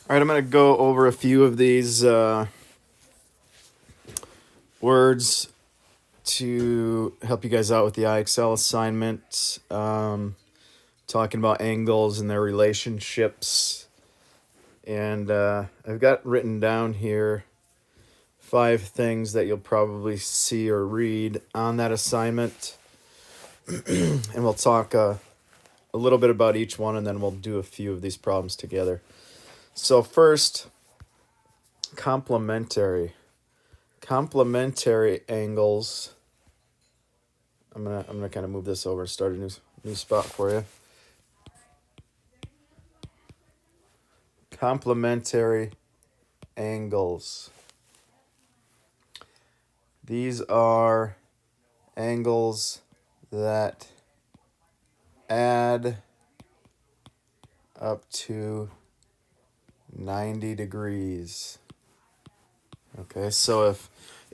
All right, I'm going to go over a few of these words to help you guys out with the IXL assignment. Talking about angles and their relationships. And I've got written down here 5 things that you'll probably see or read on that assignment. And we'll talk a little bit about each one, and then we'll do a few of these problems together. So first, complementary. Complementary angles. I'm gonna kind of move this over and start a new spot for you. Complementary angles. These are angles that add up to 90 degrees. Okay, so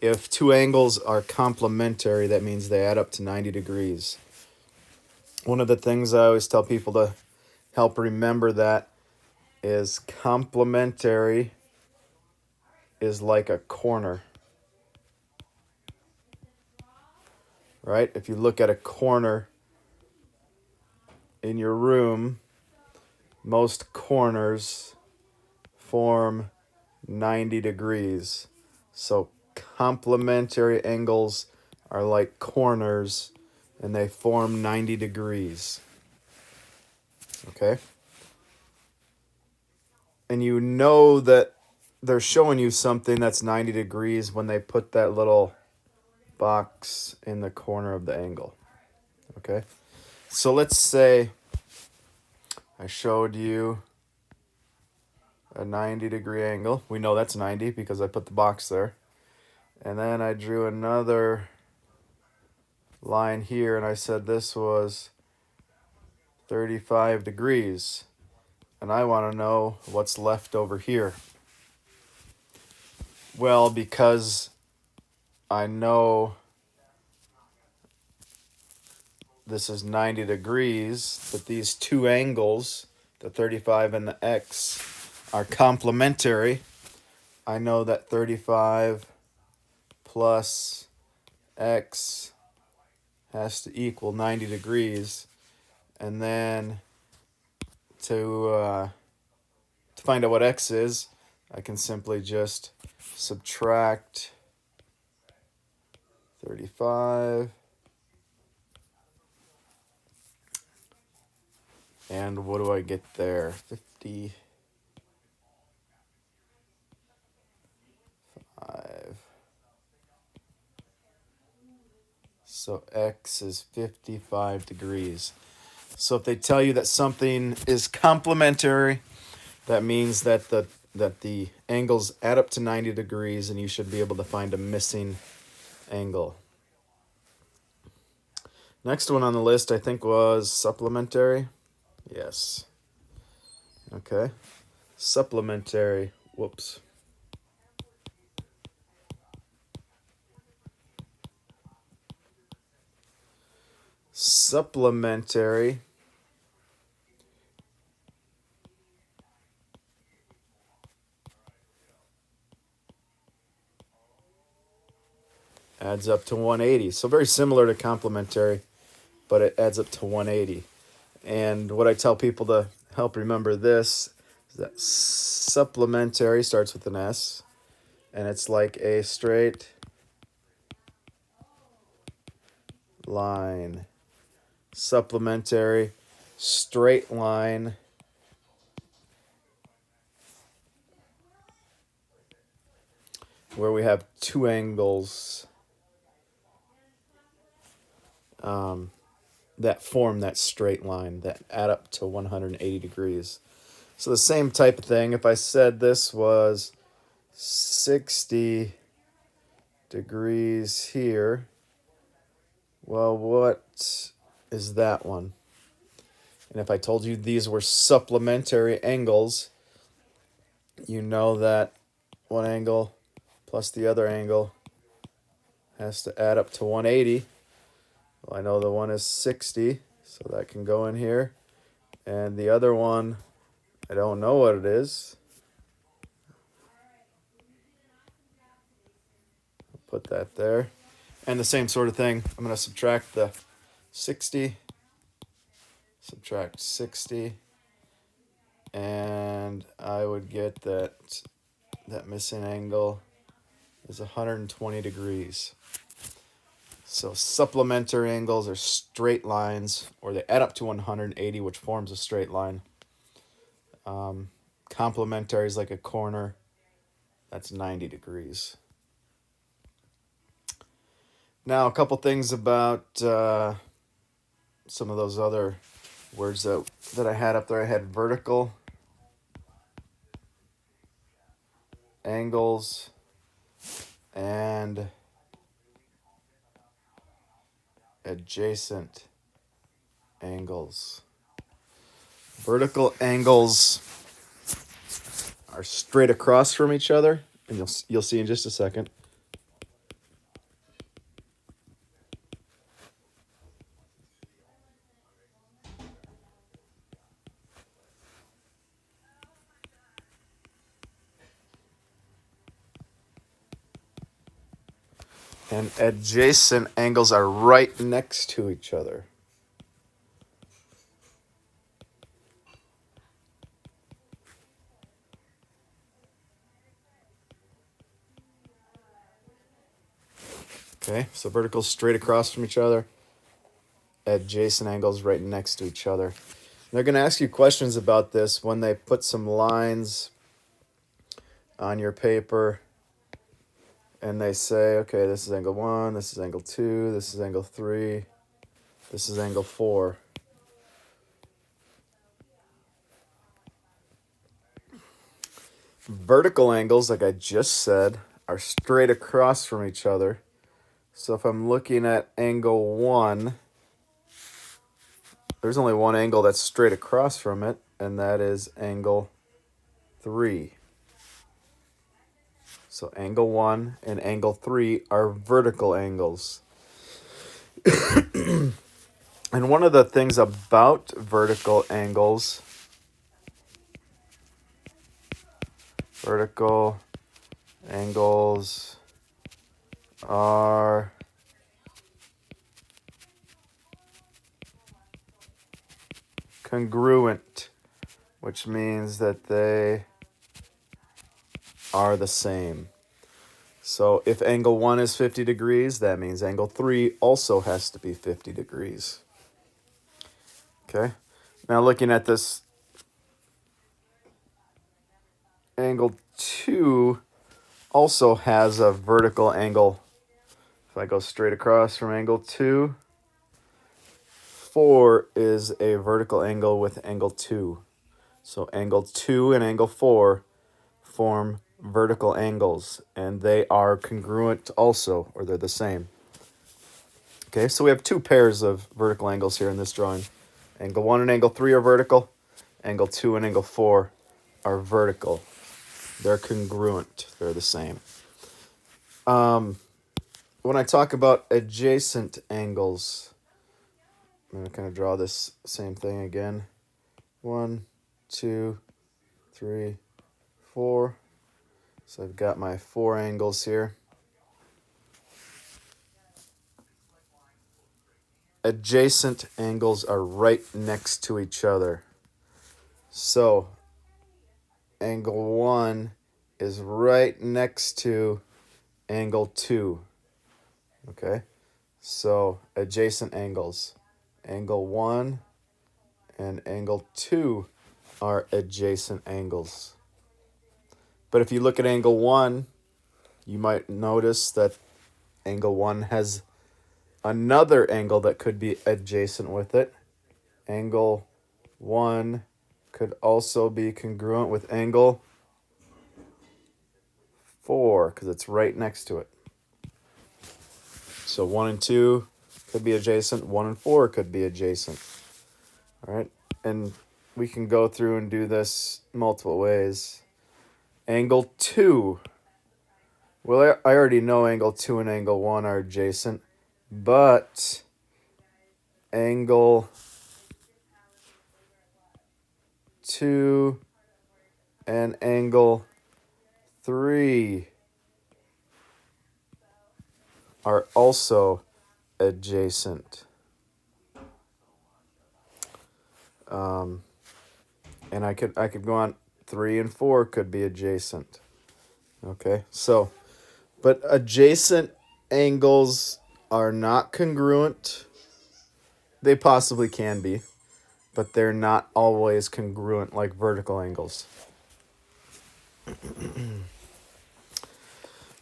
if 2 angles are complementary, that means they add up to 90 degrees. One of the things I always tell people to help remember that is complementary is like a corner. Right? If you look at a corner in your room, most corners form 90 degrees. So complementary angles are like corners and they form 90 degrees. Okay? And you know that they're showing you something that's 90 degrees when they put that little box in the corner of the angle. Okay? So let's say I showed you a 90-degree angle. We know that's 90 because I put the box there. And then I drew another line here and I said this was 35 degrees. And I want to know what's left over here. Well, because I know this is 90 degrees, but these 2 angles, the 35 and the X, are complementary. I know that 35 plus X has to equal 90 degrees. And then to find out what X is, I can simply just subtract 35. And what do I get there? 55. So X is 55 degrees. So if they tell you that something is complementary, that means that the angles add up to 90 degrees and you should be able to find a missing angle. Next one on the list I think was supplementary. Yes. Okay. Supplementary. Whoops. Supplementary adds up to 180. So very similar to complementary, but it adds up to 180. And what I tell people to help remember this is that supplementary starts with an S, and it's like a straight line. Supplementary, straight line. Where we have 2 angles that form that straight line that add up to 180 degrees. So the same type of thing, if I said this was 60 degrees here, well, what is that one? And if I told you these were supplementary angles, you know that one angle plus the other angle has to add up to 180. Well, I know the one is 60, so that can go in here. And the other one, I don't know what it is. put that there. And the same sort of thing. I'm going to subtract the 60. Subtract 60. And I would get that missing angle is 120 degrees. So supplementary angles are straight lines, or they add up to 180, which forms a straight line. Complementary is like a corner. That's 90 degrees. Now, a couple things about some of those other words that I had up there. I had vertical angles and adjacent angles. Vertical angles are straight across from each other, and you'll see in just a second. And adjacent angles are right next to each other. Okay, so verticals straight across from each other. Adjacent angles right next to each other. They're going to ask you questions about this when they put some lines on your paper and they say, okay, this is angle 1, this is angle 2, this is angle 3, this is angle 4. Vertical angles, like I just said, are straight across from each other. So if I'm looking at angle 1, there's only one angle that's straight across from it, and that is angle 3. So angle 1 and angle 3 are vertical angles. And one of the things about vertical angles are congruent, which means that they are the same. So if angle 1 is 50 degrees, that means angle 3 also has to be 50 degrees. Okay? Now looking at this, angle 2 also has a vertical angle. If I go straight across from angle 2, 4 is a vertical angle with angle 2. So angle 2 and angle 4 form vertical angles, and they are congruent also, or they're the same. Okay, so we have two pairs of vertical angles here in this drawing. Angle 1 and angle 3 are vertical. Angle 2 and angle 4 are vertical. They're congruent. They're the same. When I talk about adjacent angles, I'm going to kind of draw this same thing again. 1, 2, 3, 4. So I've got my 4 angles here. Adjacent angles are right next to each other. So angle 1 is right next to angle 2. Okay? So adjacent angles. Angle 1 and angle 2 are adjacent angles. But if you look at angle 1, you might notice that angle 1 has another angle that could be adjacent with it. Angle 1 could also be congruent with angle 4 because it's right next to it. So 1 and 2 could be adjacent. 1 and 4 could be adjacent. All right, and we can go through and do this multiple ways. Angle 2. Well, I already know angle 2 and angle 1 are adjacent, but angle 2 and angle 3 are also adjacent. And I could go on. 3 and 4 could be adjacent. Okay, so, but adjacent angles are not congruent. They possibly can be, but they're not always congruent like vertical angles.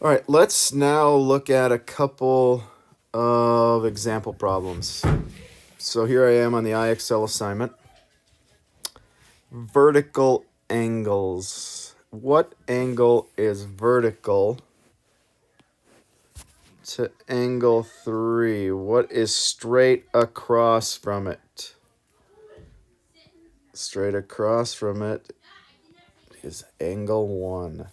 All right, let's now look at a couple of example problems. So here I am on the IXL assignment. Vertical angles. What angle is vertical to angle 3? What is straight across from it? Straight across from it is angle 1.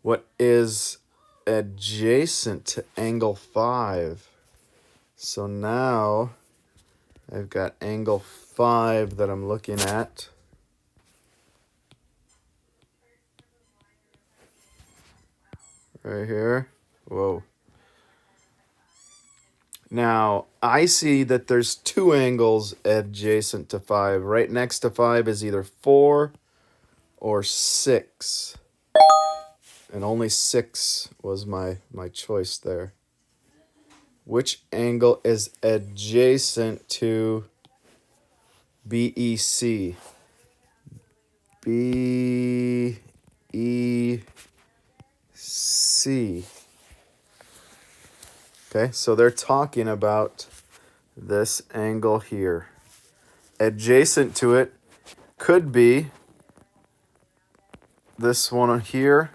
What is adjacent to angle 5? So now I've got angle 5 that I'm looking at. Right here. Whoa. Now, I see that there's 2 angles adjacent to 5. Right next to 5 is either 4 or 6. And only 6 was my choice there. Which angle is adjacent to BEC? BEC. Okay, so they're talking about this angle here. Adjacent to it could be this one here,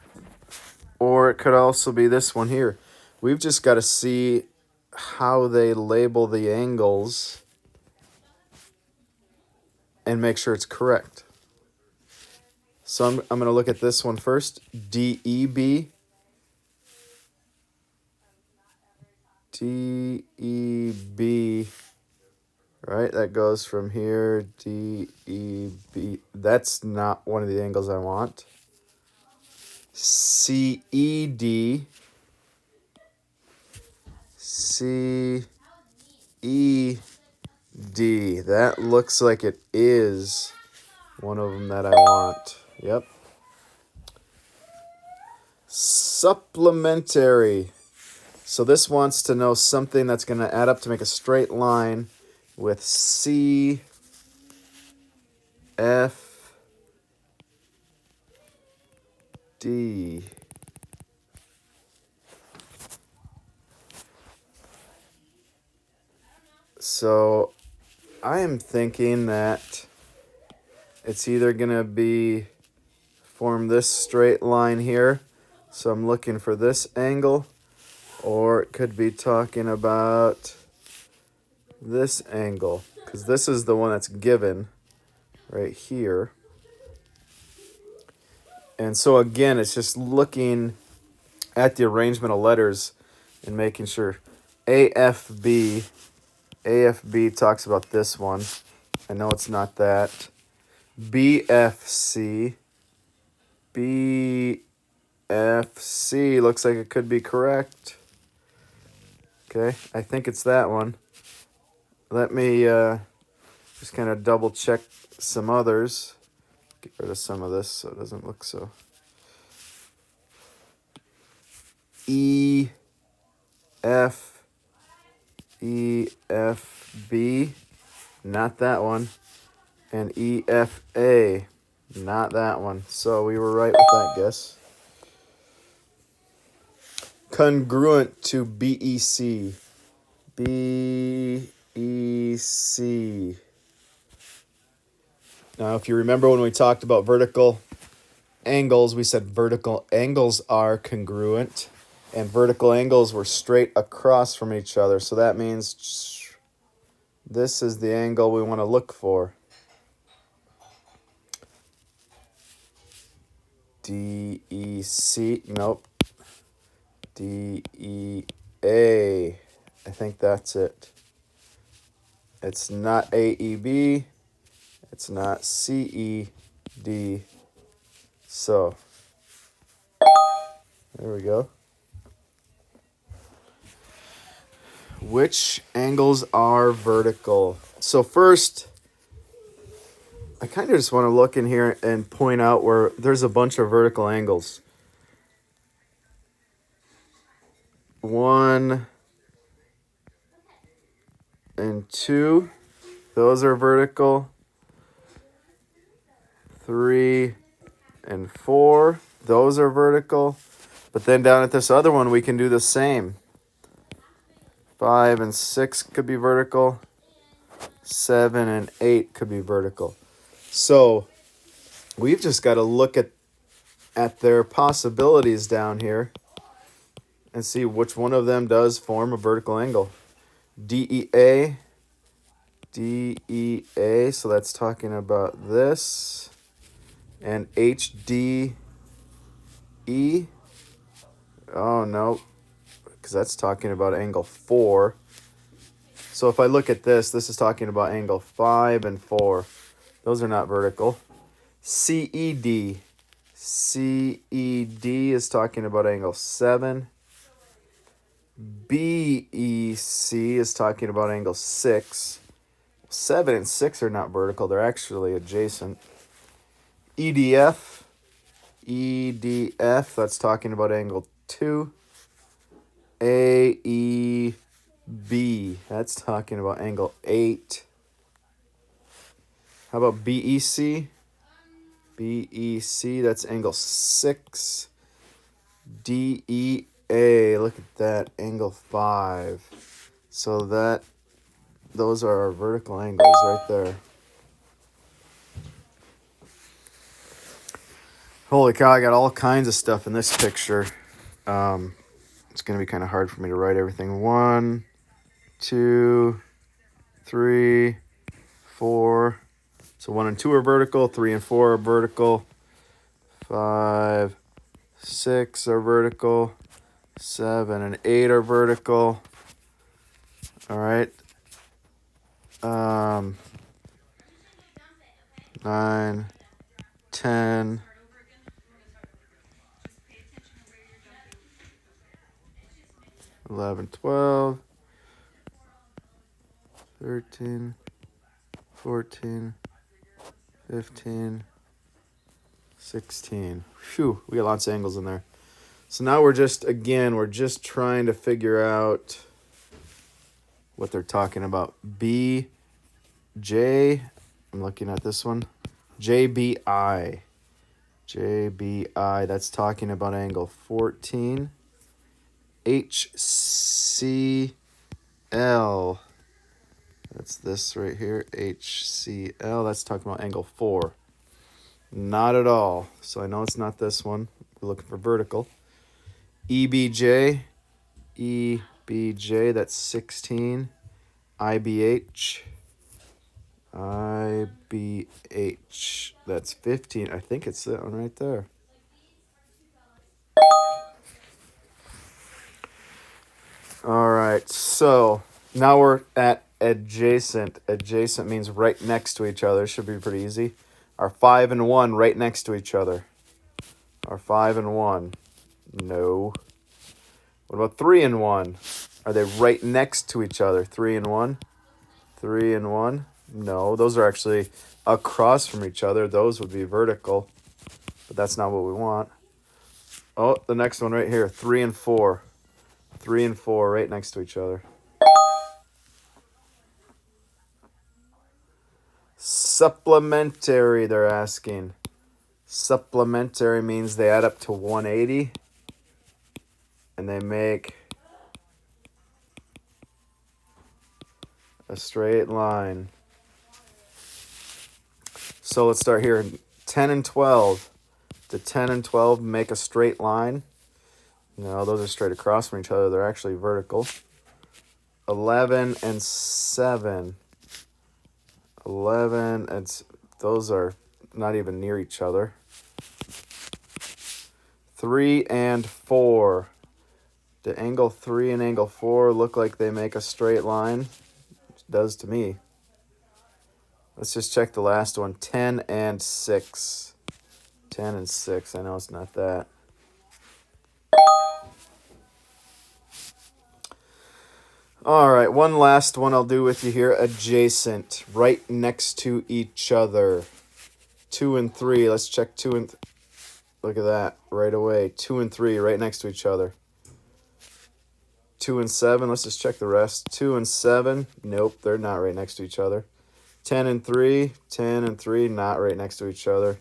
or it could also be this one here. We've just got to see how they label the angles and make sure it's correct. So I'm going to look at this one first. DEB. DEB. Right, that goes from here. DEB. That's not one of the angles I want. CED. CED. That looks like it is one of them that I want. Yep. Supplementary. So this wants to know something that's going to add up to make a straight line with C, F, D. So I am thinking that it's either going to be form this straight line here. So I'm looking for this angle, or it could be talking about this angle, because this is the one that's given right here. And so again, it's just looking at the arrangement of letters and making sure. AFB talks about this one. I know it's not that. BFC looks like it could be correct. Okay, I think it's that one. Let me just kind of double check some others. Get rid of some of this so it doesn't look so. EFB, not that one. And EFA, not that one. So we were right with that guess. Congruent to BEC. BEC. Now, if you remember when we talked about vertical angles, we said vertical angles are congruent, and vertical angles were straight across from each other. So that means this is the angle we want to look for. DEC, nope. DEA, I think that's it. It's not AEB. It's not CED. So, there we go. Which angles are vertical? So first, I kind of just want to look in here and point out where there's a bunch of vertical angles. 1 and 2, those are vertical. 3 and 4, those are vertical. But then down at this other one, we can do the same. 5 and 6 could be vertical. 7 and 8 could be vertical. So we've just got to look at their possibilities down here and see which one of them does form a vertical angle. DEA, DEA, so that's talking about this. And HDE, oh no, because that's talking about angle 4. So if I look at this, this is talking about angle 5 and 4. Those are not vertical. CED. CED is talking about angle 7. BEC is talking about angle 6. 7 and 6 are not vertical. They're actually adjacent. EDF. EDF, that's talking about angle 2. AEB, that's talking about angle 8. How about BEC? BEC, that's angle 6. DEA, look at that, angle 5. So those are our vertical angles right there. Holy cow, I got all kinds of stuff in this picture. It's going to be kind of hard for me to write everything. 1, 2, 3, 4. So 1 and 2 are vertical. 3 and 4 are vertical. 5, 6 are vertical. 7 and 8 are vertical. All right. 9, 10. 11, 12. 13, 14, 15, 16. Phew, we got lots of angles in there. So now we're just trying to figure out what they're talking about. BJ, I'm looking at this one. JBI. JBI, that's talking about angle 14. HCL. That's this right here, HCL. That's talking about angle 4. Not at all. So I know it's not this one. We're looking for vertical. EBJ. EBJ, that's 16. IBH. IBH. That's 15. I think it's that one right there. All right, so now we're at adjacent. Adjacent means right next to each other. Should be pretty easy. Are 5 and 1 right next to each other? Are 5 and 1? No. What about 3 and 1? Are they right next to each other? 3 and 1? 3 and 1? No, those are actually across from each other. Those would be vertical, but that's not what we want. Oh, the next one right here, 3 and 4. 3 and 4 right next to each other. Supplementary, they're asking. Supplementary means they add up to 180 and they make a straight line. So let's start here. 10 and 12. Do 10 and 12 make a straight line? No, those are straight across from each other. They're actually vertical. 11 and 7. 11 and those are not even near each other. 3 and 4. Do angle 3 and angle 4 look like they make a straight line? It does to me. Let's just check the last one. 10 and 6. 10 and 6. I know it's not that. All right, one last one I'll do with you here. Adjacent, right next to each other. 2 and 3. Let's check 2 and... Look at that, right away. 2 and 3, right next to each other. 2 and 7. Let's just check the rest. 2 and 7. Nope, they're not right next to each other. 10 and 3. 10 and 3, not right next to each other.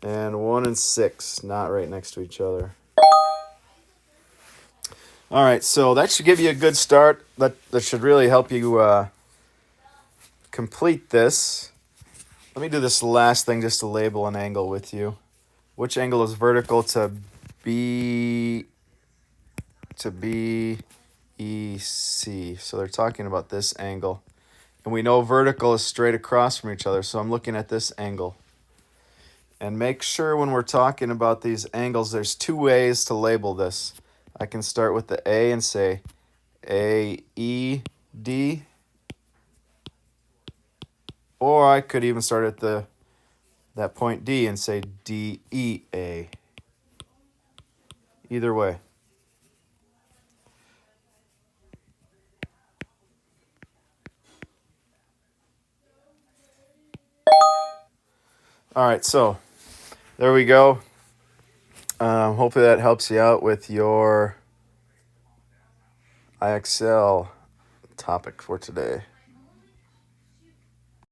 And 1 and 6, not right next to each other. All right, so that should give you a good start. That should really help you complete this. Let me do this last thing just to label an angle with you. Which angle is vertical to BEC? So they're talking about this angle. And we know vertical is straight across from each other, so I'm looking at this angle. And make sure when we're talking about these angles, there's two ways to label this. I can start with the A and say AED, or I could even start at that point D and say DEA. Either way. All right, so there we go. Hopefully that helps you out with your IXL topic for today.